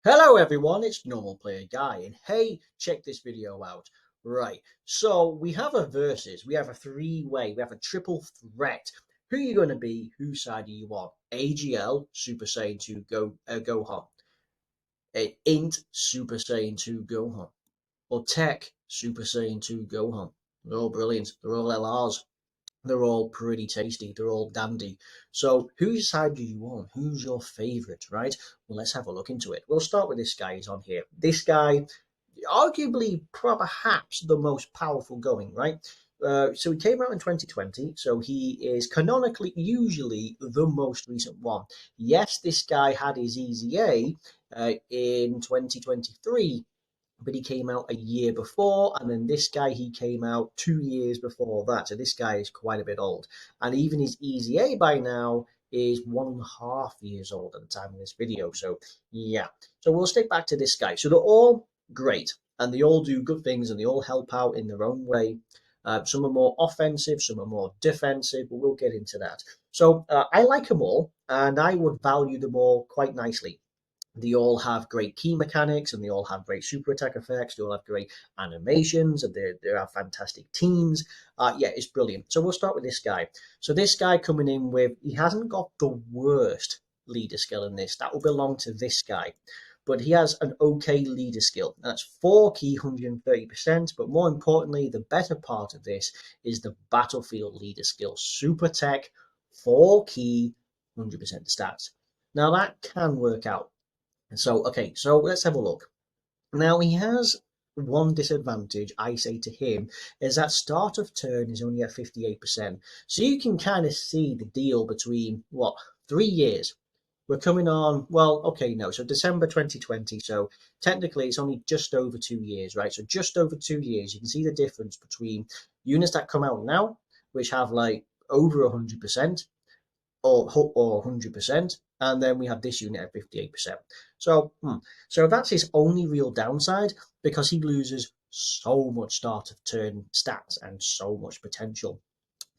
Hello everyone, it's Normal Player Guy, and hey, check this video out. Right, so we have a versus, we have a three-way, we have a triple threat. Who are you going to be? Whose side do you want? AGL, Super Saiyan 2 Gohan, Int, Super Saiyan 2 Gohan, or Tech, Super Saiyan 2 Gohan. They're all brilliant, they're all LRs. They're all pretty tasty. They're all dandy. So whose side do you want? Who's your favourite, right? Well, let's have a look into it. We'll start with this guy who's on here. This guy, arguably perhaps the most powerful going, right? So he came out in 2020, so he is canonically usually the most recent one. Yes, this guy had his EZA in 2023, but he came out a year before, and then this guy, he came out 2 years before that. So this guy is quite a bit old, and even his EZA by now is 1.5 years old at the time of this video. So yeah, so we'll stick back to this guy. So they're all great, and they all do good things, and they all help out in their own way. Some are more offensive, some are more defensive, but we'll get into that. So I like them all, and I would value them all quite nicely. They all have great key mechanics, and they all have great super attack effects. They all have great animations, and they are fantastic teams. Yeah, it's brilliant. So we'll start with this guy. So this guy coming in with, he hasn't got the worst leader skill in this. That will belong to this guy. But he has an okay leader skill. That's 4 key, 130%. But more importantly, the better part of this is the battlefield leader skill. Super tech, 4 key, 100% stats. Now that can work out. So, okay, so let's have a look. Now, he has one disadvantage, I say to him, is that start of turn is only at 58%. So you can kind of see the deal between, what, 3 years. We're coming on, well, okay, no, so December 2020, so technically it's only just over 2 years, right? So just over 2 years, you can see the difference between units that come out now, which have like over 100%, or 100%, and then we have this unit at 58%. So, so that's his only real downside, because he loses so much start of turn stats and so much potential.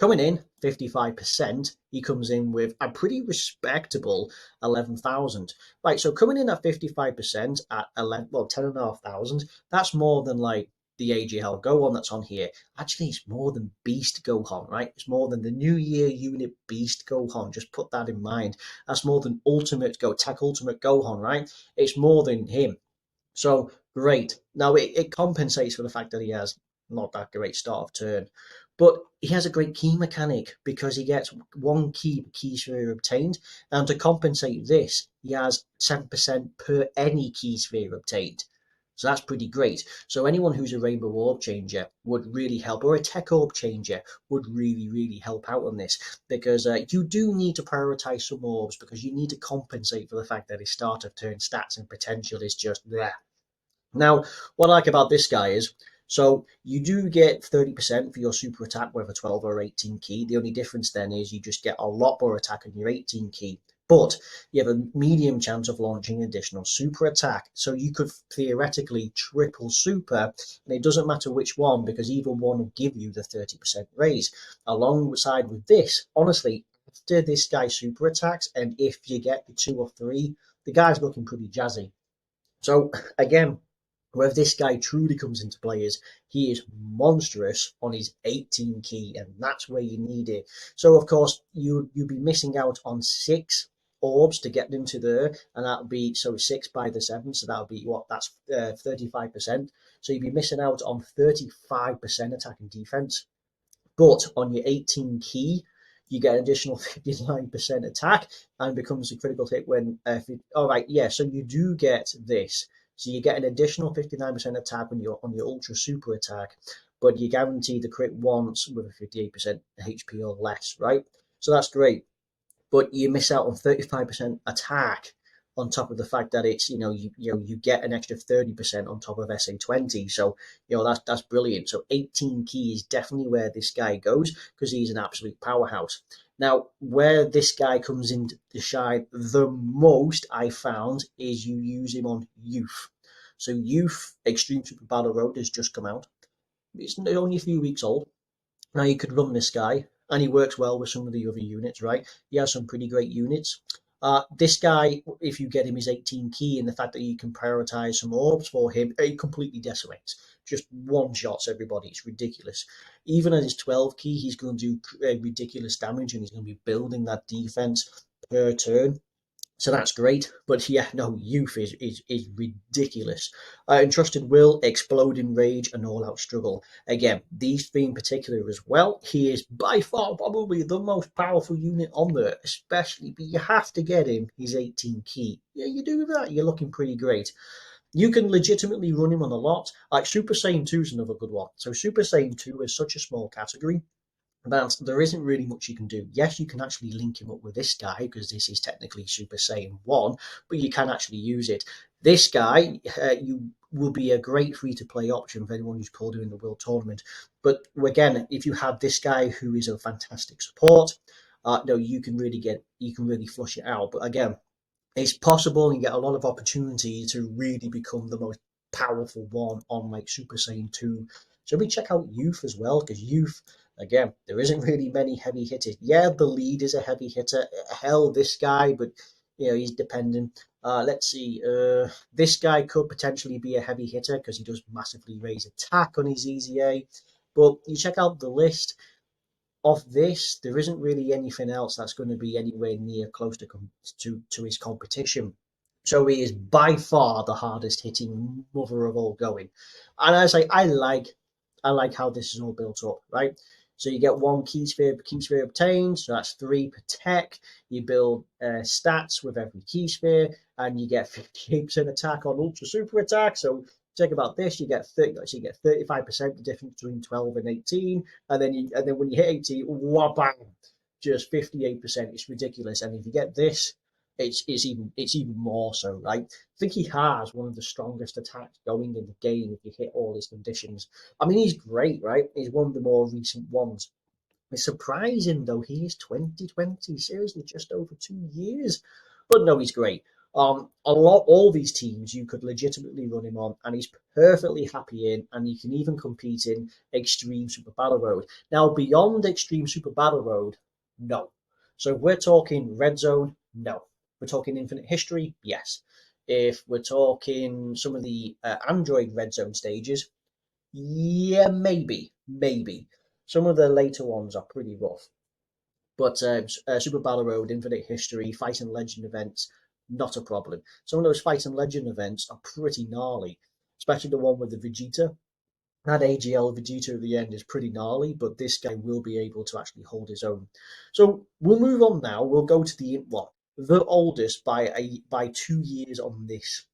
Coming in 55%, he comes in with a pretty respectable 11,000. Right, so coming in at 55% at 11, well, 10,500, that's more than like the AGL Gohan that's on here. Actually, it's more than Beast Gohan, right? It's more than the New Year unit Beast Gohan. Just put that in mind. That's more than Tech Ultimate Gohan, right? It's more than him. So great. Now it compensates for the fact that he has not that great start of turn. But he has a great key mechanic because he gets one key sphere obtained. And to compensate this, he has 7% per any key sphere obtained. So that's pretty great. So anyone who's a Rainbow Orb Changer would really help, or a Tech Orb Changer would really, really help out on this, because you do need to prioritize some orbs, because you need to compensate for the fact that his start of turn stats and potential is just there. Now, what I like about this guy is, so you do get 30% for your super attack, whether 12 or 18 key. The only difference then is you just get a lot more attack on your 18 key. But you have a medium chance of launching additional super attack. So you could theoretically triple super, and it doesn't matter which one, because either one will give you the 30% raise. Alongside with this, honestly, after this guy super attacks, and if you get the 2 or 3, the guy's looking pretty jazzy. So again, where this guy truly comes into play is he is monstrous on his 18 key, and that's where you need it. So of course you'd be missing out on 6 orbs to get into there, and that would be, so 6 by the 7, so that would be what, that's 35%. So you'd be missing out on 35% attack and defense. But on your 18 key, you get an additional 59% attack, and becomes a critical hit when. All right, yeah. So you do get this. So you get an additional 59% attack on your ultra super attack, but you guarantee the crit once with a 58% HP or less, right? So that's great, but you miss out on 35% attack on top of the fact that it's, you get an extra 30% on top of SA20. So that's brilliant. So 18 key is definitely where this guy goes, because he's an absolute powerhouse. Now, where this guy comes into shine the most, I found, is you use him on youth. So youth Extreme Super Battle Road has just come out. It's only a few weeks old. Now you could run this guy, and he works well with some of the other units, right? He has some pretty great units. This guy, if you get him his 18 key and the fact that you can prioritize some orbs for him, it completely decimates. Just one shots everybody. It's ridiculous. Even at his 12 key, he's going to do ridiculous damage and he's going to be building that defense per turn. So that's great. But yeah, no, youth is ridiculous. Entrusted Will, Exploding Rage, and All Out Struggle. Again, these three in particular as well. He is by far probably the most powerful unit on there, especially, but you have to get him his 18 key. Yeah, you do that, you're looking pretty great. You can legitimately run him on a lot. Like Super Saiyan 2 is another good one. So Super Saiyan 2 is such a small category that there isn't really much you can do. Yes, you can actually link him up with this guy because this is technically Super Saiyan 1, but you can actually use it. This guy, you will be a great free-to-play option for anyone who's pulled him in the World Tournament. But again, if you have this guy who is a fantastic support, no, you can really flush it out. But again, it's possible you get a lot of opportunity to really become the most powerful one on like Super Saiyan 2. So we check out Youth as well, because Youth, again, there isn't really many heavy hitters. Yeah, the lead is a heavy hitter. Hell, this guy, but he's dependent. Let's see. This guy could potentially be a heavy hitter because he does massively raise attack on his EZA. But you check out the list of this, there isn't really anything else that's going to be anywhere near close to his competition. So he is by far the hardest hitting mother of all going. And I say I like how this is all built up, right? So you get one key sphere obtained, so that's 3 per tech. You build stats with every key sphere, and you get 58% attack on ultra super attack. So think about this: you get 35% the difference between 12 and 18, and then when you hit 18, bang, just 58%. It's ridiculous. And if you get this, it's even more so, right? I think he has one of the strongest attacks going in the game if you hit all his conditions. I mean, he's great, right? He's one of the more recent ones. It's surprising though, he is 2020, seriously, just over 2 years. But no, he's great. All these teams you could legitimately run him on, and he's perfectly happy in, and he can even compete in Extreme Super Battle Road. Now, beyond Extreme Super Battle Road, no. So if we're talking Red Zone, no. We're talking Infinite History, yes. If we're talking some of the Android Red Zone stages, yeah, maybe. Some of the later ones are pretty rough. But Super Battle Road, Infinite History, Fight and Legend events, not a problem. Some of those Fight and Legend events are pretty gnarly, especially the one with the Vegeta. That AGL Vegeta at the end is pretty gnarly, but this guy will be able to actually hold his own. So we'll move on now. We'll go to the the oldest by 2 years on this.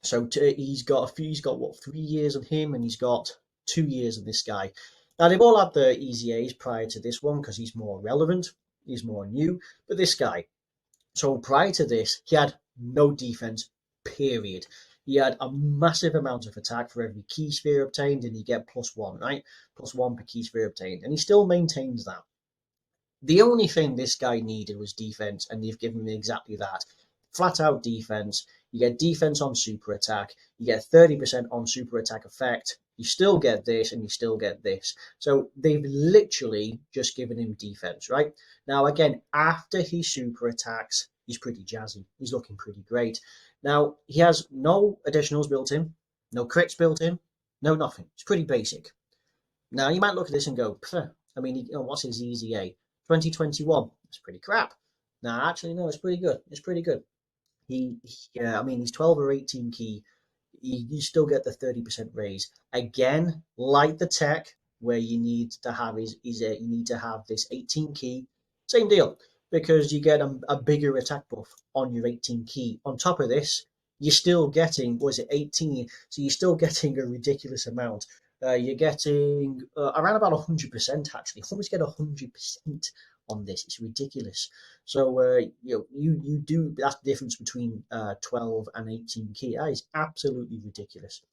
So he's got what, 3 years on him, and he's got 2 years on this guy. Now they've all had their EZAs prior to this one because he's more relevant, he's more new. But this guy, so prior to this, he had no defense, period. He had a massive amount of attack for every key sphere obtained, and you get +1, right? +1 per key sphere obtained, and he still maintains that. The only thing this guy needed was defense, and they've given him exactly that. Flat out defense. You get defense on super attack. You get 30% on super attack effect. You still get this, and you still get this. So they've literally just given him defense, right? Now, again, after he super attacks, he's pretty jazzy. He's looking pretty great. Now, he has no additionals built in, no crits built in, no nothing. It's pretty basic. Now, you might look at this and go, I mean, what's his EZA? 2021. It's pretty crap. No, actually, no, it's pretty good. It's pretty good. I mean, he's 12 or 18 key. You still get the 30% raise. Again, like the tech, where you need to have you need to have this 18 key. Same deal, because you get a bigger attack buff on your 18 key. On top of this, you're still getting, was it 18? So you're still getting a ridiculous amount. You're getting around about 100% actually. Almost get 100% on this. It's ridiculous. So you do, that's the difference between 12 and 18 key. That is absolutely ridiculous.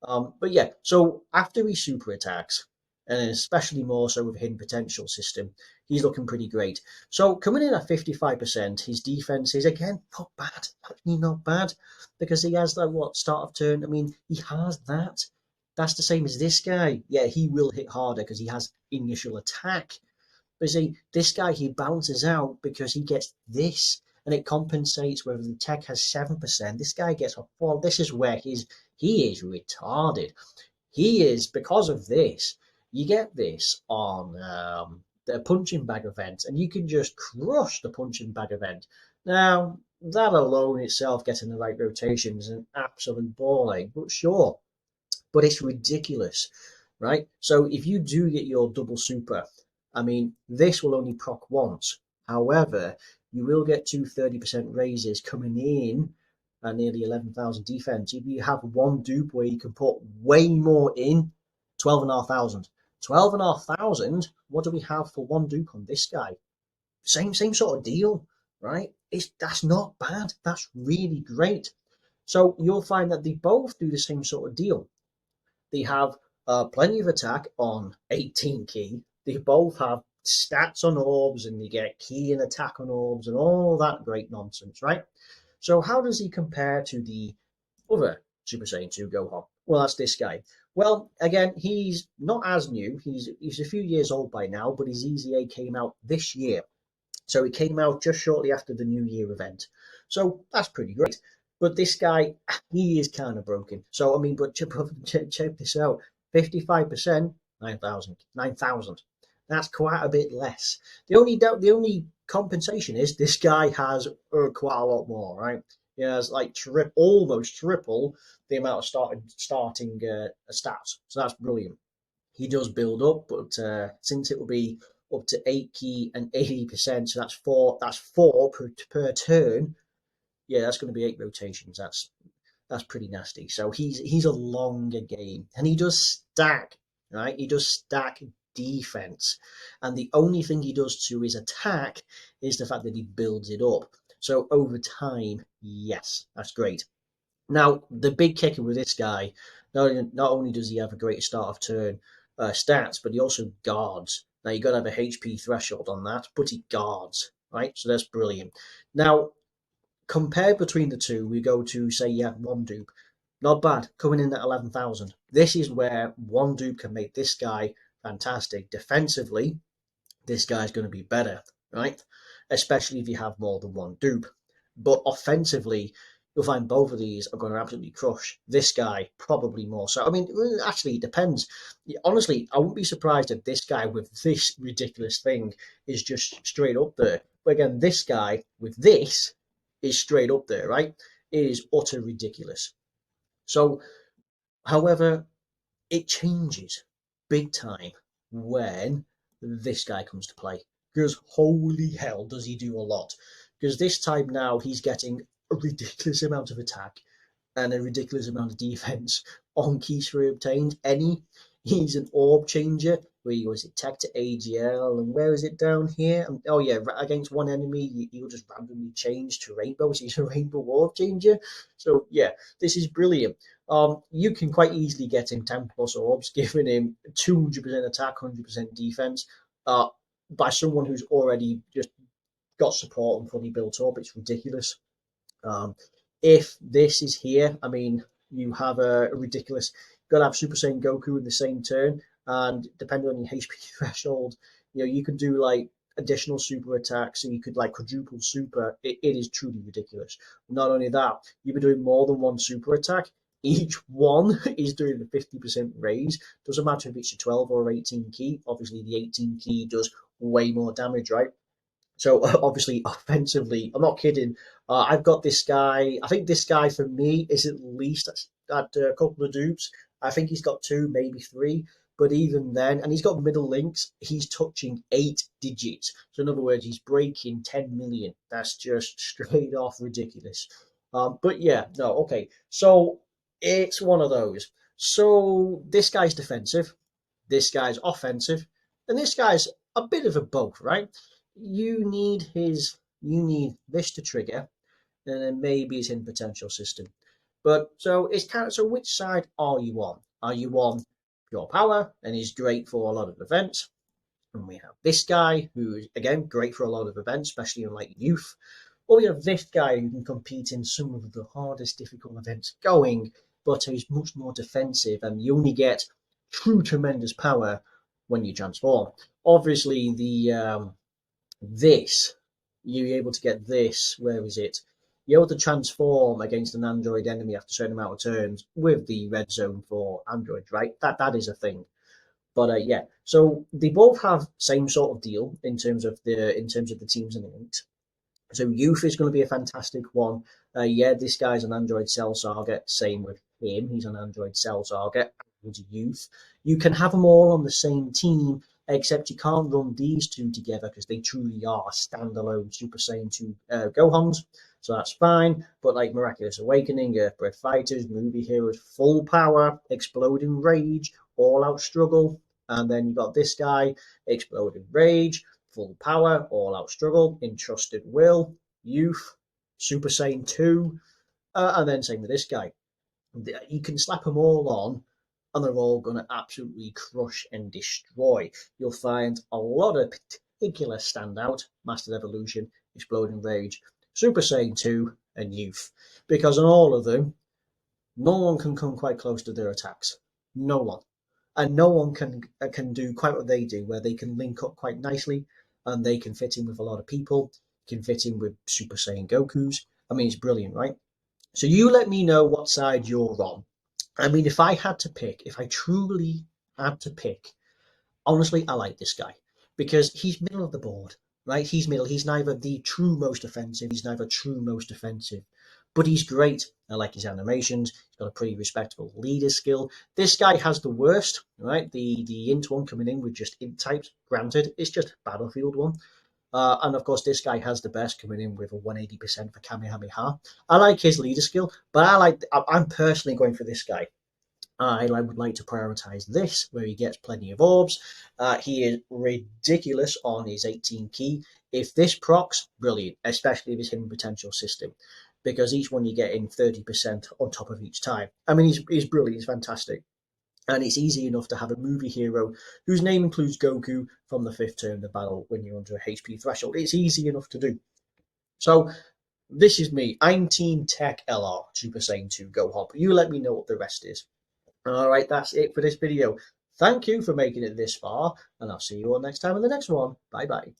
But yeah, so after he super attacks, and especially more so with hidden potential system, he's looking pretty great. So coming in at 55%, his defense is again not bad, actually not bad, because he has that start of turn. I mean, he has that. That's the same as this guy. Yeah, he will hit harder because he has initial attack. But see, this guy, he bounces out because he gets this. and it compensates whether the tech has 7%. This guy gets a 4. This is where he is retarded. He is, because of this, you get this on the punching bag event, and you can just crush the punching bag event. Now, that alone itself, getting the right rotations, is an absolute ball ache, but sure, but it's ridiculous, right? So if you do get your double super, I mean, this will only proc once. However, you will get two 30% raises coming in at nearly 11,000 defense. If you have one dupe where you can put way more in, 12,500. 12,500, what do we have for one dupe on this guy? Same sort of deal, right? That's not bad. That's really great. So you'll find that they both do the same sort of deal. They have plenty of attack on 18 key. They both have stats on orbs, and they get key and attack on orbs and all that great nonsense, right? So how does he compare to the other Super Saiyan 2 Gohan? Well, that's this guy. Well, again, he's not as new. He's a few years old by now, but his EZA came out this year. So it came out just shortly after the New Year event. So that's pretty great. But this guy, he is kind of broken. So, I mean, but check this out. 55%, 9,000. 9,000. That's quite a bit less. The only compensation is this guy has quite a lot more, right? He has like almost triple the amount of starting stats. So that's brilliant. He does build up, but since it will be up to 8 key and 80%, so that's four per turn. Yeah, that's going to be 8 rotations. That's pretty nasty. So he's a longer game, and he does stack, right? He does stack defense, and the only thing he does to his attack is the fact that he builds it up. So over time, yes, that's great. Now, the big kicker with this guy, not only does he have a great start of turn stats, but he also guards. Now, you've got to have a HP threshold on that, but he guards, right? So that's brilliant. Now, compared between the two, we go to, say, you have one dupe. Not bad, coming in at 11,000. This is where one dupe can make this guy fantastic. Defensively, this guy's going to be better, right? Especially if you have more than one dupe. But offensively, you'll find both of these are going to absolutely crush this guy, probably more so. I mean, actually, it depends. Honestly, I wouldn't be surprised if this guy with this ridiculous thing is just straight up there. But again, this guy with this is straight up there, right? It is utter ridiculous. So, however, it changes big time when this guy comes to play. Because holy hell, does he do a lot. Because this time now he's getting a ridiculous amount of attack and a ridiculous amount of defense on keys for obtained. He's an orb changer where he goes Teq to AGL, and where is it down here? Oh yeah, against one enemy you'll just randomly change to rainbow, so he's a rainbow orb changer. So yeah, this is brilliant. You can quite easily get him 10 plus orbs, giving him 200% attack, 100% defense, by someone who's already just got support and fully built up. It's ridiculous. If this is here, I mean, you have a ridiculous. You've got to have Super Saiyan Goku in the same turn, and depending on your HP threshold, you can do like additional super attacks, and you could like quadruple super. It is truly ridiculous. Not only that, you've been doing more than one super attack. Each one is doing a 50% raise. Doesn't matter if it's your 12 or 18 key. Obviously, the 18 key does way more damage, right? So obviously, offensively, I'm not kidding. I've got this guy. I think this guy for me is at least at a couple of dupes. I think he's got 2, maybe 3. But even then, and he's got middle links, he's touching 8 digits. So in other words, he's breaking 10 million. That's just straight off ridiculous. But yeah, no, okay. So it's one of those. So this guy's defensive, this guy's offensive, and this guy's a bit of a both, right? You need this to trigger, and then maybe it's in potential system. But so it's kind of, so which side are you on? Are you on pure power and is great for a lot of events? And we have this guy who's again great for a lot of events, especially in like youth. Or we have this guy who can compete in some of the hardest difficult events going, but is much more defensive, and you only get true tremendous power when you transform. Obviously, this you're able to get this. Where is it? You're able to transform against an android enemy after a certain amount of turns with the red zone for androids, right? That is a thing. But yeah, so they both have same sort of deal in terms of the teams in the elite. So youth is going to be a fantastic one. Yeah, this guy's an Android cell target. Same with him. He's an Android cell target. He's a youth. You can have them all on the same team, except you can't run these two together because they truly are standalone Super Saiyan 2 Gohans. So that's fine. But like Miraculous Awakening, Earthbred Fighters, Movie Heroes, Full Power, Exploding Rage, All Out Struggle. And then you got this guy, Exploding Rage, Full Power, All Out Struggle, Entrusted Will, Youth, Super Saiyan 2, and then same with this guy. You can slap them all on, and they're all going to absolutely crush and destroy. You'll find a lot of particular standout, Master Evolution, Exploding Rage, Super Saiyan 2, and Youth. Because on all of them, no one can come quite close to their attacks. No one. And no one can do quite what they do, where they can link up quite nicely, and they can fit in with a lot of people. Can fit in with Super Saiyan Goku's. I mean, it's brilliant, right? So you let me know what side you're on. I mean, if I had to pick, if I truly had to pick, honestly, I like this guy because he's middle of the board, right? He's middle. He's neither the true most offensive. He's neither true most offensive, but he's great. I like his animations. He's got a pretty respectable leader skill. This guy has the worst, right? The int one coming in with just int types. Granted, it's just a battlefield one. And of course, this guy has the best coming in with a 180% for Kamehameha. I like his leader skill, but I'm personally going for this guy. I would like to prioritize this, where he gets plenty of orbs. He is ridiculous on his 18 key. If this procs, brilliant, especially if it's hidden potential system, because each one you get in 30% on top of each time. I mean, he's brilliant, he's fantastic. And it's easy enough to have a movie hero whose name includes Goku from the fifth turn of the battle when you're under a HP threshold. It's easy enough to do. So this is me. I'm Team Tech LR, Super Saiyan 2 Gohan. You let me know what the rest is. All right, that's it for this video. Thank you for making it this far, and I'll see you all next time in the next one. Bye bye.